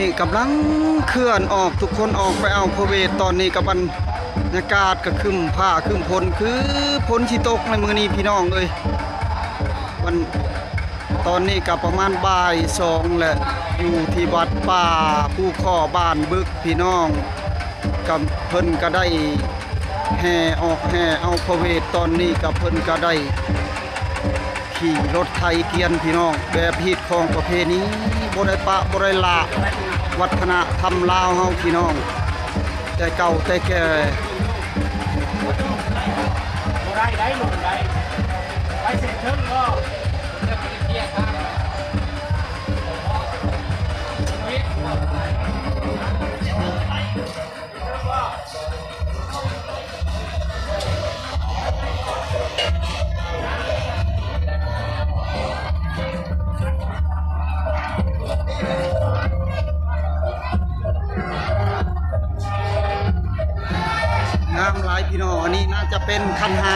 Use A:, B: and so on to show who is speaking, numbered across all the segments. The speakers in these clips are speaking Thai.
A: นี้กำลังเคลื่อนออกทุกคนออกไปเอาพระเวทตอนนี้กับบรรยากาศก็ครึ้มผ้าครึ้มฝนคือฝนที่ตกในมือนี้พี่น้องเลยวันตอนนี้กับประมาณบ่ายสองแหละอยู่ที่วัดป่าผู้ข้อบ้านบึกพี่น้องกับเพิ่นก็ได้แห่ออกแห่เอาพระเวทตอนนี้กับเพิ่นก็ได้ขี่รถไทยเกียนพี่น้องแบบฮิตของประเพณีบ่ได้ปะบ่ได้ละวัฒนธรรมลาวเฮาพี่น้องแต่เก่าแต่แก่
B: ได้ลงได้ไปเสร็จเทิงก็จะไปเที่ยวครับ
A: งามหลายพี่น้องอันนี้น่าจะเป็นคันหา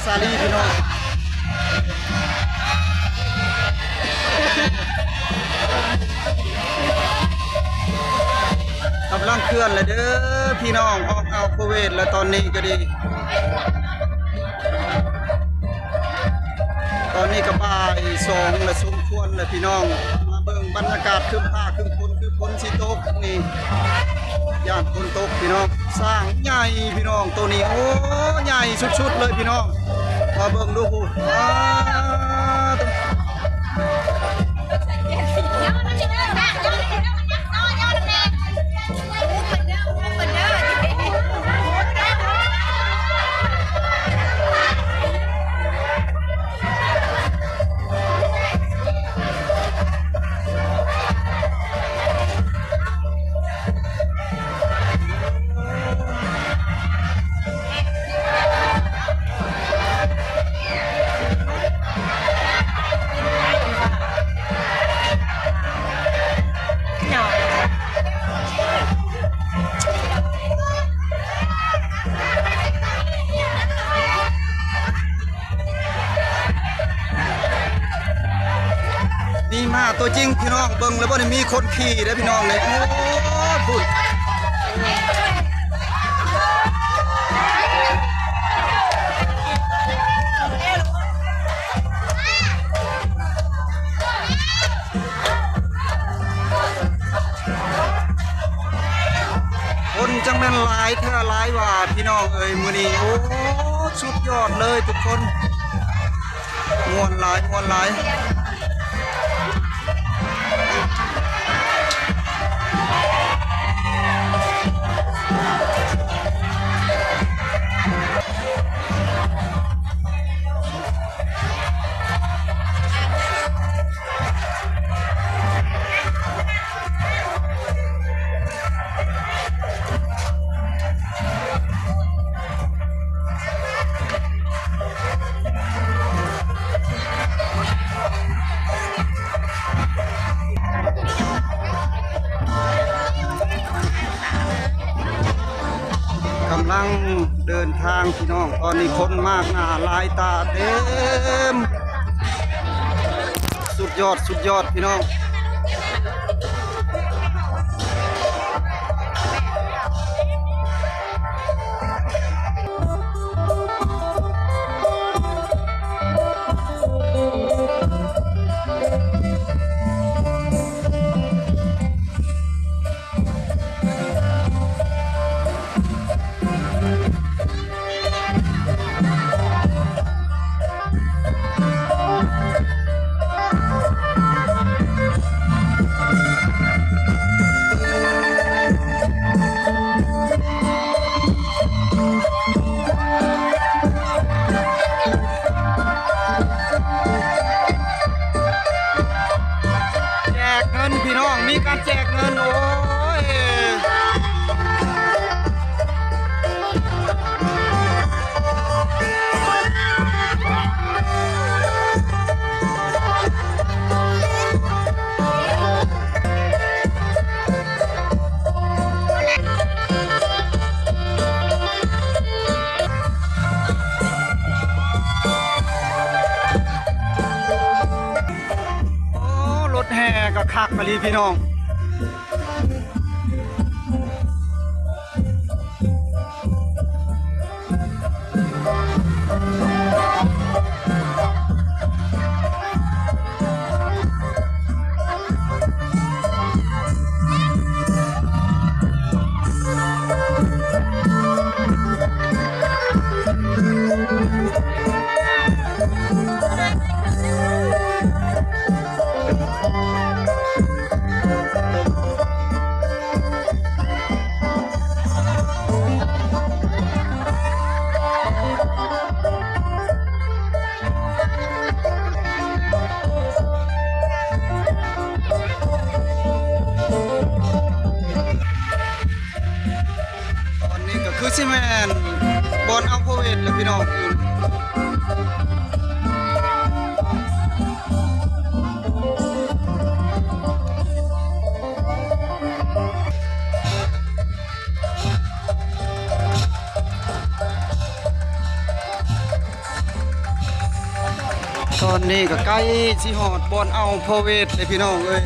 A: ซาลีพี่น้องกำลังเคลื่อนเลยเด้อพี่น้องออกเอาพระเวทแล้วตอนนี้ก็ดีตอนนี้ก็บ่ายสองและสมควรเลยพี่น้องมาเบิ่งบรรยากาศครึ้มผ้าครึ้มฝนคือฝนสิตกนี่ย่านฝนตกพี่น้องสร้างใหญ่พี่น้องตัวนี้โอ้ใหญ่สุดๆเลยพี่น้องมาเบิ่งดูนี่มาตัวจริงพี่น้องเบิ่งแล้วบ่ได้มีคนขี่เด้อพี่น้องเลยโอ้พูดคนจังแม่นหลายแท้หลายว่าพี่น้องเอ้ยมื้อนี้โอ้สุดยอดเลยทุกคนม่วนหลายม่วนหลายกำลังเดินทางพี่น้องตอนนี้คนมากหน้าลายตาเต็มสุดยอดพี่น้อง คักมาลีพี่น้องคือซิแมนบอลอัลโพเวตเลยพี่น้องตอนนี้ก็ใกล้สิฮอดบอลอัลโพเวตเลยพี่น้องเอ้ย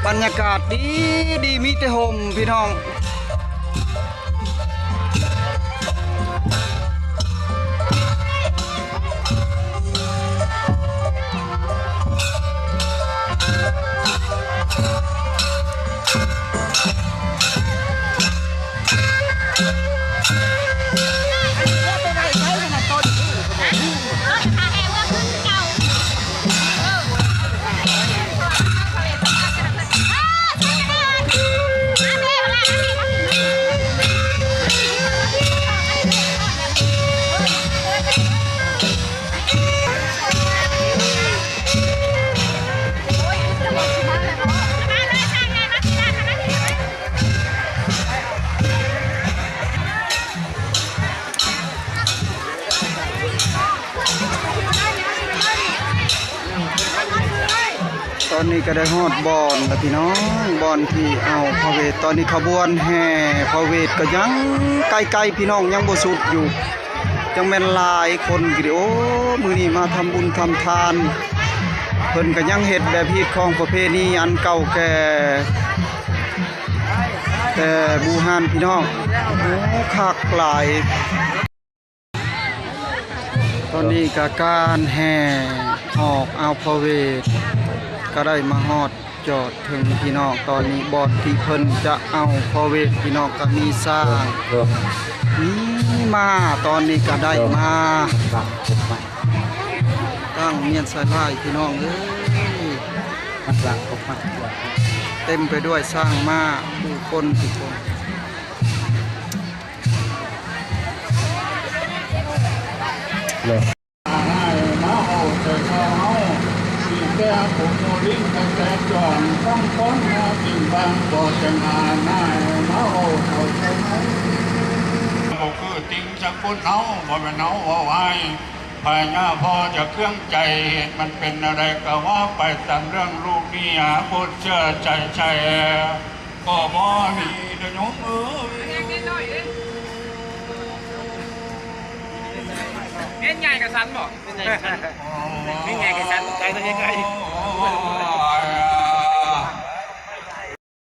A: บรรยากาศดีดีมีแต่ห่มพี่น้องตอนนี้ก็ได้ฮอดบอนแล้วพี่น้องบอนที่เอาพระเวทตอนนี้ขบวนแห่พระเวทก็ยังไกลๆพี่น้องยังบ่สุดอยู่จังแม่นหลายคนกิโอมื้อนี้มาทำบุญทำทานเพิ่นก็ยังเฮ็ดแบบฮีตของประเพณีอันเก่าแก่แต่บูฮานพี่น้องโอ้คักหลายตอนนี้ก็การแห่ออกเอาพระเวทก็ได้มาฮอดจอดถึงพี่น้องตอนนี้บอดที่เพิ่นจะเอาพระเวทพี่น้องก็มีสร้างนี่มาตอนนี้ก็ได้มาตั้งเมียนสายลายพี่น้องเอ้ยเต็มไปด้วยสร้างมาผู้คนทุกคน
C: แก้ผมโนลิงกันแต่ก่อนต้องค้นมาสิ่งบางบ่จะงานหน้ามาโอ้เขาใช่ไหมบ่คือติงจากคนเนาบ่เป็นเนาเอาไว้ภายหน้าพอจะเครื่องใจมันเป็นอะไรก็ว่าไปตามเรื่องลูกนี่หาพุทธเชื่อใจใจก็บ่มีเดี๋ยวยกมือ
B: เล่นใหญ่กับสันบอกเล่นใหญ่กับสันเล่นใหญ่กับสันใจตัวยังไง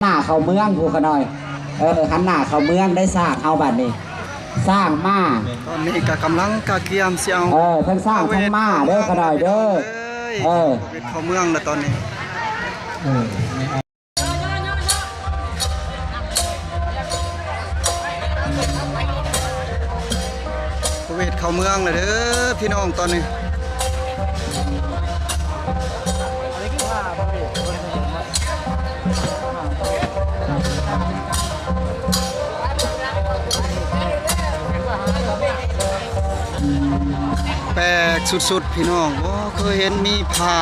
D: หน้าเขาเมืองผูกขน่อยหันหน้าเขาเมืองได้สร้างเอาบัดนี้สร้างมา
A: ตอนนี้ก็กำลังกะเกียมเสียว
D: ทั้งสร้างทั้งมาเด้อขน่อยเด้อ
A: เข้าเมืองแล้วตอนนี้เวทเข้าเมืองเลยเด้อพี่น้องตอนนี้แปลกสุดๆพี่น้องบ่เคยเห็นมีผ้า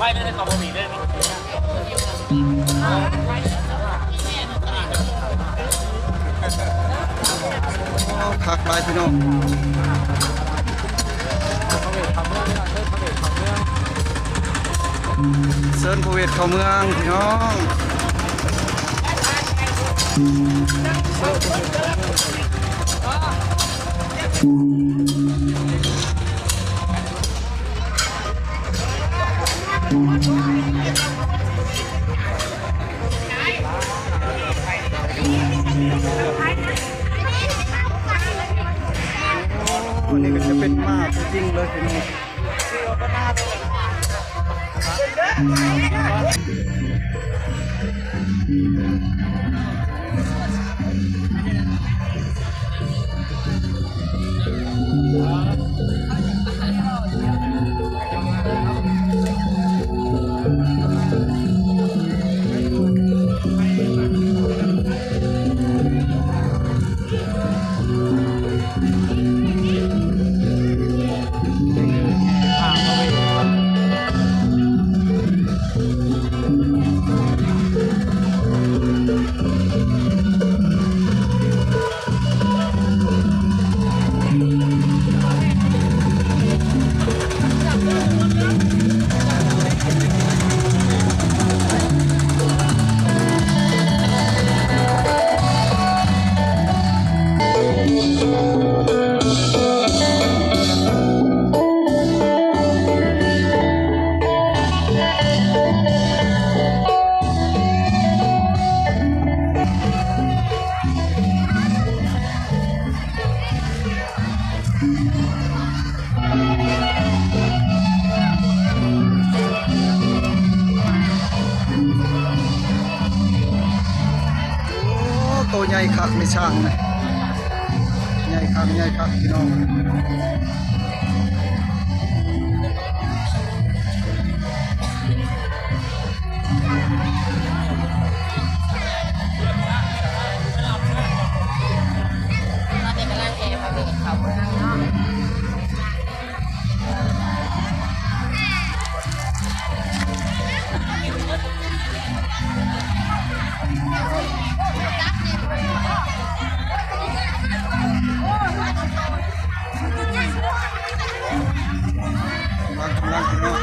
B: ไปไม่ได้ขอบคุณเลย
A: คักหลายพี่น้องเซิร์นพระเวทเข้าเมืองพี่น้อง วันนี้ก็จะเป็นมากจริงๆเลยพี่น้องตัวใหญ่คักไม่ช่างเลยใหญ่คักพี่น้องกำลังพี่น้อง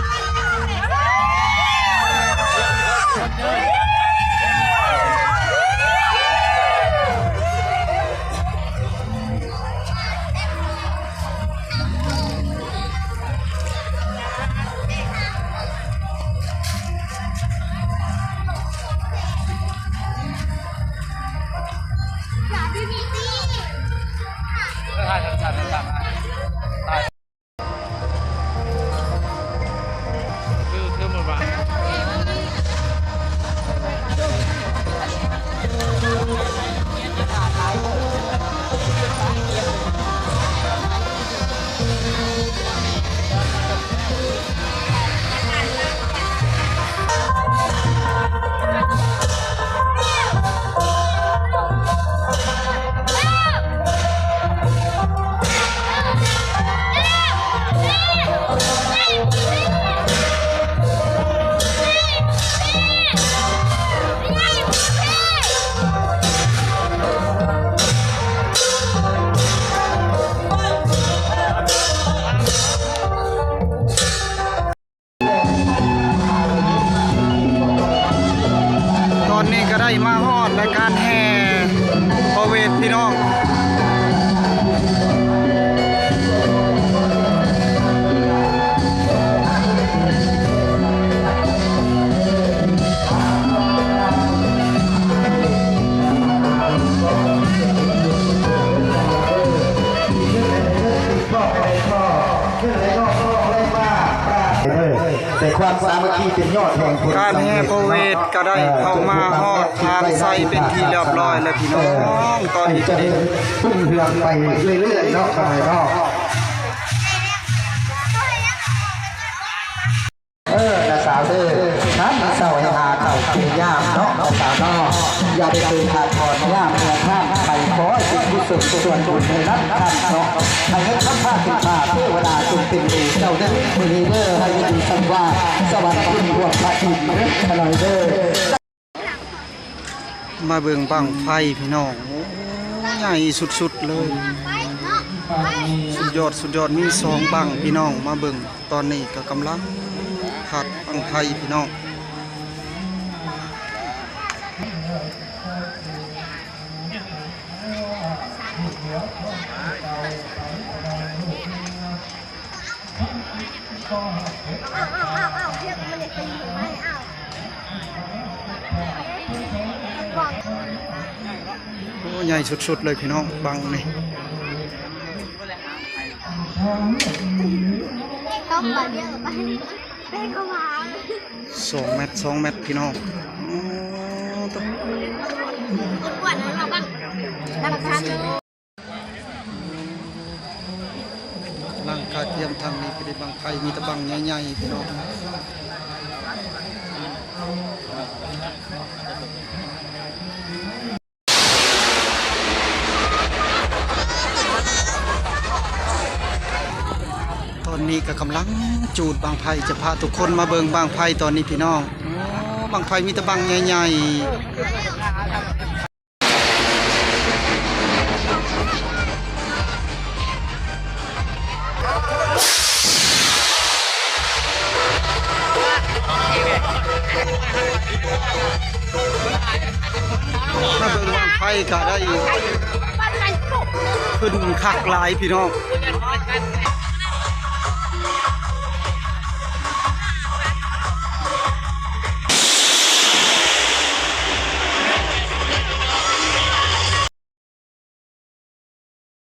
A: ตอนนี้ก็ได้มาฮอดรายการแห่พระเวทพี่น้อง
E: แต่ความสามัคคีเป็นยอดแห่งผล
A: การแห่พระเวทก็ได้เข้ามาฮอดทางไซเป็นที่เรียบร้อยแล้วพี่น้องตอนนี้
E: จะได้พุ่งเรืองไปเรื่อยๆเนาะสมัยนอกนะสาวเด้อนั้นเสาให้หาเต่าเกียามเนาะสาวนอกอย่าได้ตื่นขาดถอนย่ามเมืองข้ามไปขอสิ่งที่สุดส่วนบุญในนั้นท่านเนาะให้เงินข้ามผ้าขึ้นมาเทวดาจงเป็นดีเจ้าเด้อมือนี้เด้อให้ดีสังว่าสวรรค์คุณรวมพระอินทร์ขน่อยเด้อ
A: มาเบิ่งบั้งไฟพี่น้องโอ้ใหญ่สุดๆเลยสุดยอดมี2บั้งพี่น้องมาเบิ่งตอนนี้ก็กำลังผัดบั้งไฟพี่น้อง
F: เรียกมันเลยตีไม่เอาบอก
A: โอ้ใหญ่สุดๆเลยพี่น้องบังนี่
F: ต้องมาเรียกไปเต้ก็มา
A: 2 เมตร2 เมตรพี่น้องอ๋อต้อง
F: กวนเราบ้างนักทานเลย
A: ร่างกายเตรียมทางนี้ไปได้บังไฟมีแตะบังใหญ่ๆพี่น้องตอนนี้ก็กำลังจูดบางไผ่จะพาทุกคนมาเบิงบางไผ่ตอนนี้พี่น้องบางไผ่มีแตะบังใหญ่ๆมาเบิงบางไผ่ก็ได้ขึ้นคักหลายพี่น้อง